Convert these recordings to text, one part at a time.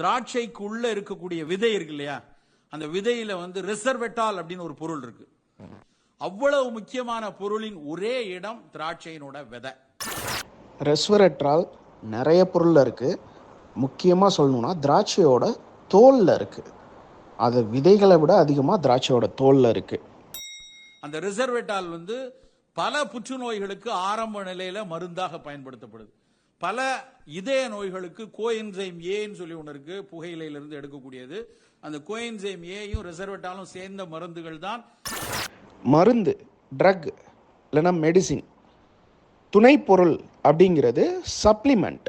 திராட்சைக்குள்ள இருக்கக்கூடிய விதை இருக்கு இல்லையா, அந்த விதையில ரெசர்வெட்டால் அப்படின்னு ஒரு பொருள் இருக்கு. அவ்வளவு முக்கியமான பொருளின் ஒரே இடம் திராட்சையினோட விதை. ரெஸ்வரெட்ரால் நிறைய பொருளில் இருக்குது. முக்கியமாக சொல்லணும்னா திராட்சையோட தோலில் இருக்குது. அது விதைகளை விட அதிகமாக திராட்சையோட தோலில் இருக்குது. அந்த ரெசர்வெட்டால் பல புற்றுநோய்களுக்கு ஆரம்ப நிலையில மருந்தாக பயன்படுத்தப்படுது. பல இதய நோய்களுக்கு கோஎன்சைம் ஏன்னு சொல்லி ஒன்று இருக்கு, புகையிலிருந்து எடுக்கக்கூடியது. அந்த கோஎன்சைம் ஏயும் ரெசர்வெட்டாலும் சேர்ந்த மருந்துகள் தான். மருந்து, ட்ரக் இல்லைன்னா மெடிசின், துணை பொருள் அப்படிங்கிறது சப்ளிமெண்ட்.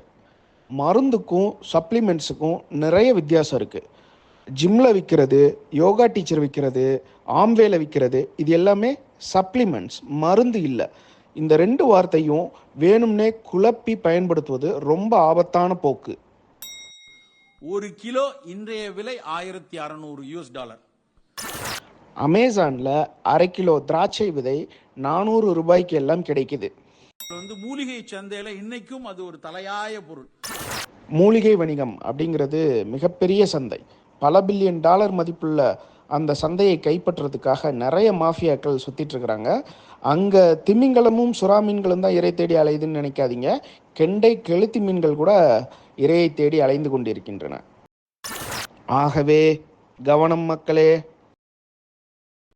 மருந்துக்கும் சப்ளிமெண்ட்ஸுக்கும் நிறைய வித்தியாசம் இருக்குது. ஜிம்மில் விற்கிறது, யோகா டீச்சர் விற்கிறது, ஆம்வேல விற்கிறது, இது எல்லாமே சப்ளிமெண்ட்ஸ், மருந்து இல்லை. இந்த ரெண்டு வார்த்தையும் வேணும்னே குழப்பி பயன்படுத்துவது ரொம்ப ஆபத்தான போக்கு. ஒரு கிலோ இன்றைய விலை $1600. அமேசானில் அரை கிலோ திராட்சை விதை $400 எல்லாம் கிடைக்குது. மூலிகை சந்தையில இன்னைக்கும் அது ஒரு தலையாய பொருள். மூலிகை வணிகம் அப்படிங்கிறது மிகப்பெரிய சந்தை. பல பில்லியன் டாலர் மதிப்புள்ள அந்த சந்தையை கைப்பற்றுறதுக்காக நிறைய மாஃபியாக்கள் சுற்றிட்டு இருக்கிறாங்க. அங்கே திமிங்கலமும் சுறா மீன்களும் தான் இறை தேடி அலையுதுன்னு நினைக்காதீங்க. கெண்டை கெளுத்தி மீன்கள் கூட இரையை தேடி அலைந்து கொண்டிருக்கின்றன. ஆகவே கவனம் மக்களே.